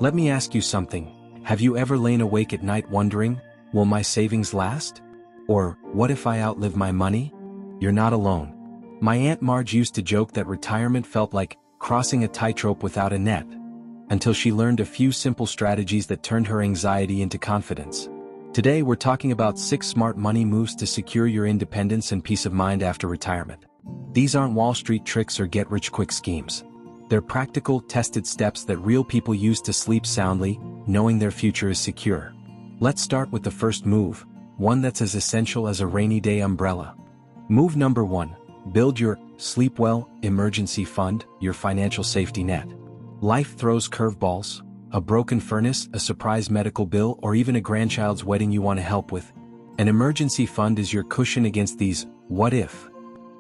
Let me ask you something. Have you ever lain awake at night wondering, will my savings last? Or, what if I outlive my money? You're not alone. My Aunt Marge used to joke that retirement felt like crossing a tightrope without a net, until she learned a few simple strategies that turned her anxiety into confidence. Today we're talking about 6 smart money moves to secure your independence and peace of mind after retirement. These aren't Wall Street tricks or get-rich-quick schemes. They're practical, tested steps that real people use to sleep soundly, knowing their future is secure. Let's start with the first move, one that's as essential as a rainy day umbrella. Move number 1. Build your sleep well emergency fund, your financial safety net. Life throws curveballs, a broken furnace, a surprise medical bill, or even a grandchild's wedding you want to help with. An emergency fund is your cushion against these what-if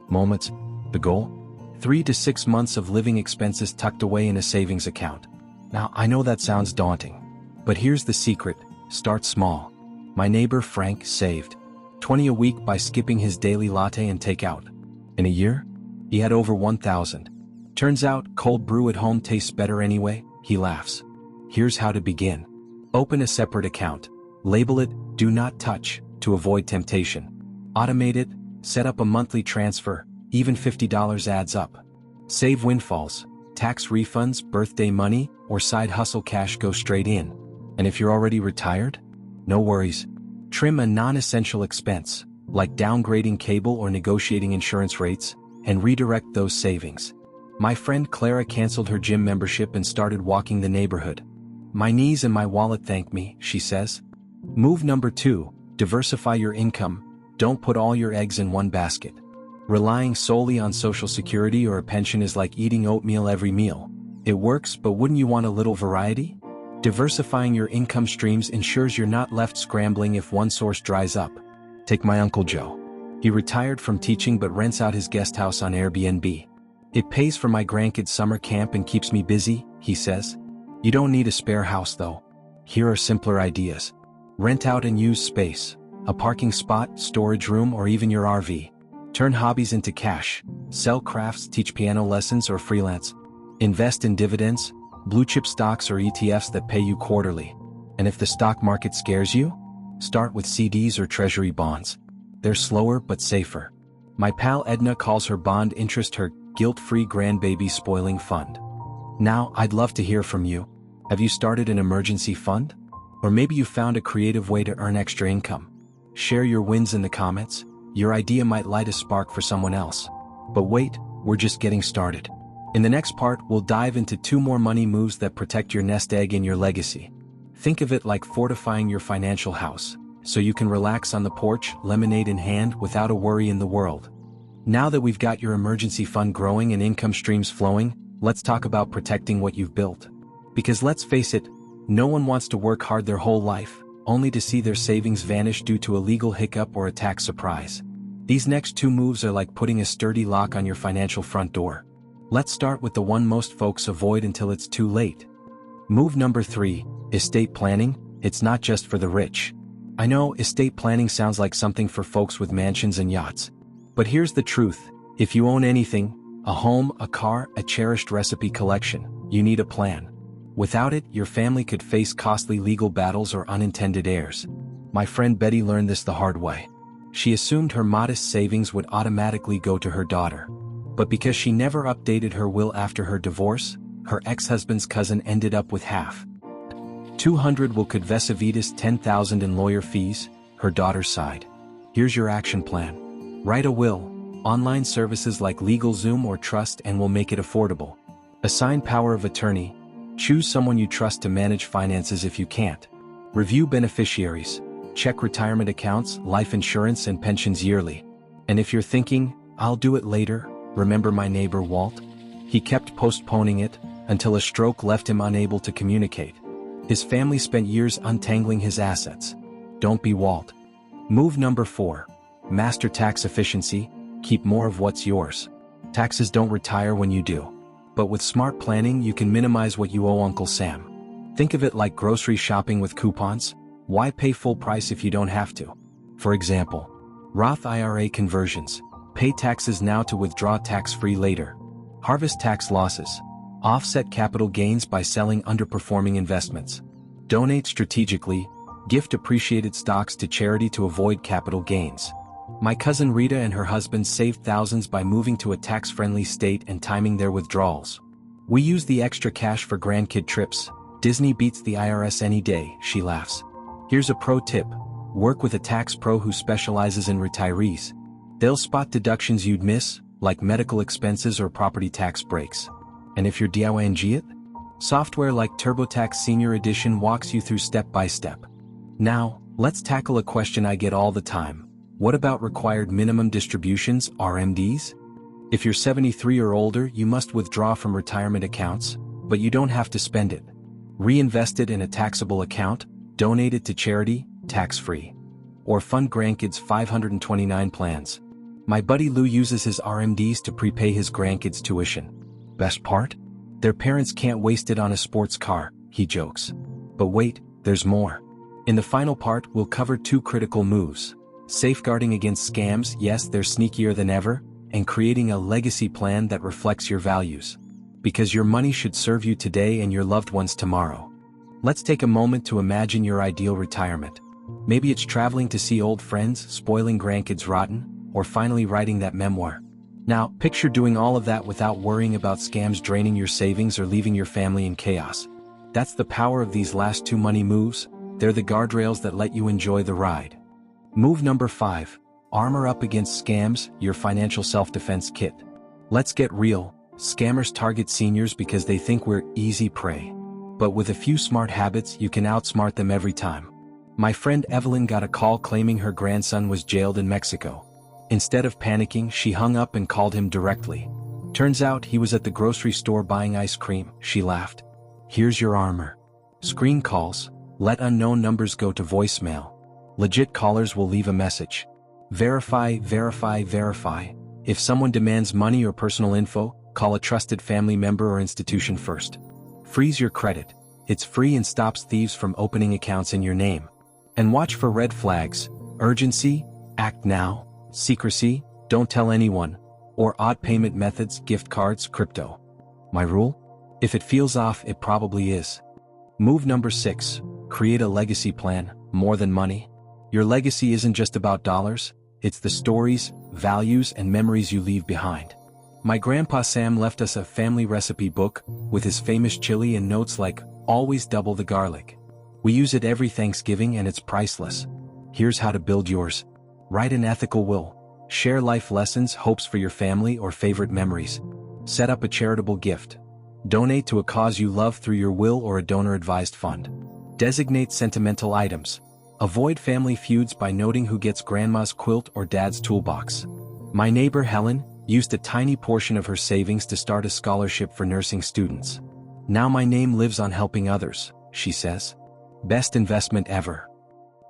moments. The goal? 3 to 6 months of living expenses tucked away in a savings account. Now, I know that sounds daunting, but here's the secret: start small. My neighbor Frank saved $20 a week by skipping his daily latte and takeout. In a year, he had over $1,000. Turns out, cold brew at home tastes better anyway, he laughs. Here's how to begin. Open a separate account. Label it "Do Not Touch" to avoid temptation. Automate it, set up a monthly transfer, even $50 adds up. Save windfalls, tax refunds, birthday money, or side hustle cash go straight in. And if you're already retired? No worries. Trim a non-essential expense, like downgrading cable or negotiating insurance rates, and redirect those savings. My friend Clara canceled her gym membership and started walking the neighborhood. "My knees and my wallet thank me," she says. Move number 2, diversify your income. Don't put all your eggs in one basket. Relying solely on Social Security or a pension is like eating oatmeal every meal. It works, but wouldn't you want a little variety? Diversifying your income streams ensures you're not left scrambling if one source dries up. Take my Uncle Joe. He retired from teaching but rents out his guest house on Airbnb. "It pays for my grandkids' summer camp and keeps me busy," he says. You don't need a spare house though. Here are simpler ideas. Rent out and use space. A parking spot, storage room, or even your RV. Turn hobbies into cash. Sell crafts, teach piano lessons, or freelance. Invest in dividends, blue-chip stocks or ETFs that pay you quarterly. And if the stock market scares you, start with CDs or treasury bonds. They're slower but safer. My pal Edna calls her bond interest her guilt-free grandbaby spoiling fund. Now, I'd love to hear from you. Have you started an emergency fund? Or maybe you found a creative way to earn extra income. Share your wins in the comments. Your idea might light a spark for someone else. But wait, we're just getting started. In the next part, we'll dive into 2 more money moves that protect your nest egg and your legacy. Think of it like fortifying your financial house, so you can relax on the porch, lemonade in hand, without a worry in the world. Now that we've got your emergency fund growing and income streams flowing, let's talk about protecting what you've built. Because let's face it, no one wants to work hard their whole life, only to see their savings vanish due to a legal hiccup or a tax surprise. These next 2 moves are like putting a sturdy lock on your financial front door. Let's start with the one most folks avoid until it's too late. Move number 3, estate planning. It's not just for the rich. I know, estate planning sounds like something for folks with mansions and yachts. But here's the truth. If you own anything, a home, a car, a cherished recipe collection, you need a plan. Without it, your family could face costly legal battles or unintended heirs. My friend Betty learned this the hard way. She assumed her modest savings would automatically go to her daughter. But because she never updated her will after her divorce, her ex-husband's cousin ended up with half. 200 will could Vesavitas, 10,000 in lawyer fees, her daughter's side. Here's your action plan. Write a will. Online services like LegalZoom or Trust and will make it affordable. Assign power of attorney. Choose someone you trust to manage finances if you can't. Review beneficiaries. Check retirement accounts, life insurance, and pensions yearly. And if you're thinking, "I'll do it later," remember my neighbor Walt? He kept postponing it until a stroke left him unable to communicate. His family spent years untangling his assets. Don't be Walt. Move number 4. Master tax efficiency. Keep more of what's yours. Taxes don't retire when you do. But with smart planning, you can minimize what you owe Uncle Sam. Think of it like grocery shopping with coupons. Why pay full price if you don't have to? For example, Roth IRA conversions. Pay taxes now to withdraw tax-free later. Harvest tax losses. Offset capital gains by selling underperforming investments. Donate strategically. Gift appreciated stocks to charity to avoid capital gains. My cousin Rita and her husband saved thousands by moving to a tax-friendly state and timing their withdrawals. We use the extra cash for grandkid trips. Disney beats the IRS any day, she laughs. Here's a pro tip. Work with a tax pro who specializes in retirees. They'll spot deductions you'd miss, like medical expenses or property tax breaks. And if you're DIYing it? Software like TurboTax Senior Edition walks you through step by step. Now, let's tackle a question I get all the time. What about required minimum distributions, RMDs? If you're 73 or older, you must withdraw from retirement accounts, but you don't have to spend it. Reinvest it in a taxable account, donate it to charity, tax-free. Or fund grandkids' 529 plans. My buddy Lou uses his RMDs to prepay his grandkids' tuition. Best part? Their parents can't waste it on a sports car, he jokes. But wait, there's more. In the final part, we'll cover 2 critical moves. Safeguarding against scams, yes, they're sneakier than ever, and creating a legacy plan that reflects your values. Because your money should serve you today and your loved ones tomorrow. Let's take a moment to imagine your ideal retirement. Maybe it's traveling to see old friends, spoiling grandkids rotten, or finally writing that memoir. Now, picture doing all of that without worrying about scams draining your savings or leaving your family in chaos. That's the power of these last 2 money moves. They're the guardrails that let you enjoy the ride. Move number 5. Armor up against scams, your financial self-defense kit. Let's get real. Scammers target seniors because they think we're easy prey. But with a few smart habits, you can outsmart them every time. My friend Evelyn got a call claiming her grandson was jailed in Mexico. Instead of panicking, she hung up and called him directly. Turns out he was at the grocery store buying ice cream, she laughed. Here's your armor. Screen calls. Let unknown numbers go to voicemail. Legit callers will leave a message. Verify, verify, verify. If someone demands money or personal info, call a trusted family member or institution first. Freeze your credit. It's free and stops thieves from opening accounts in your name. And watch for red flags. Urgency, act now. Secrecy, don't tell anyone. Or odd payment methods, gift cards, crypto. My rule? If it feels off, it probably is. Move number 6. Create a legacy plan, more than money. Your legacy isn't just about dollars, it's the stories, values, and memories you leave behind. My grandpa Sam left us a family recipe book, with his famous chili and notes like, always double the garlic. We use it every Thanksgiving and it's priceless. Here's how to build yours. Write an ethical will. Share life lessons, hopes for your family, or favorite memories. Set up a charitable gift. Donate to a cause you love through your will or a donor-advised fund. Designate sentimental items. Avoid family feuds by noting who gets grandma's quilt or dad's toolbox. My neighbor Helen used a tiny portion of her savings to start a scholarship for nursing students. Now my name lives on helping others, she says. Best investment ever.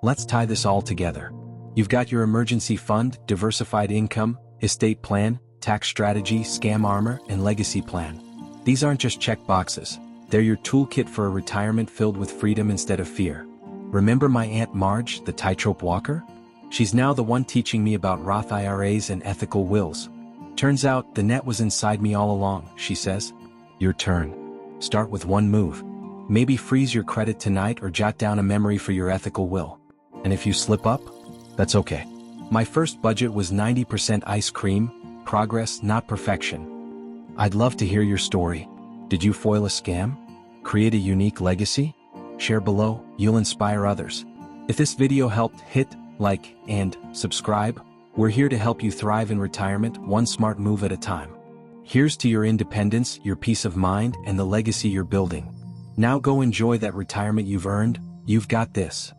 Let's tie this all together. You've got your emergency fund, diversified income, estate plan, tax strategy, scam armor, and legacy plan. These aren't just check boxes. They're your toolkit for a retirement filled with freedom instead of fear. Remember my Aunt Marge, the tightrope walker? She's now the one teaching me about Roth IRAs and ethical wills. Turns out, the net was inside me all along, she says. Your turn. Start with one move. Maybe freeze your credit tonight or jot down a memory for your ethical will. And if you slip up, that's okay. My first budget was 90% ice cream, progress, not perfection. I'd love to hear your story. Did you foil a scam? Create a unique legacy? Share below, you'll inspire others. If this video helped, hit like and subscribe. We're here to help you thrive in retirement, one smart move at a time. Here's to your independence, your peace of mind, and the legacy you're building. Now go enjoy that retirement you've earned. You've got this.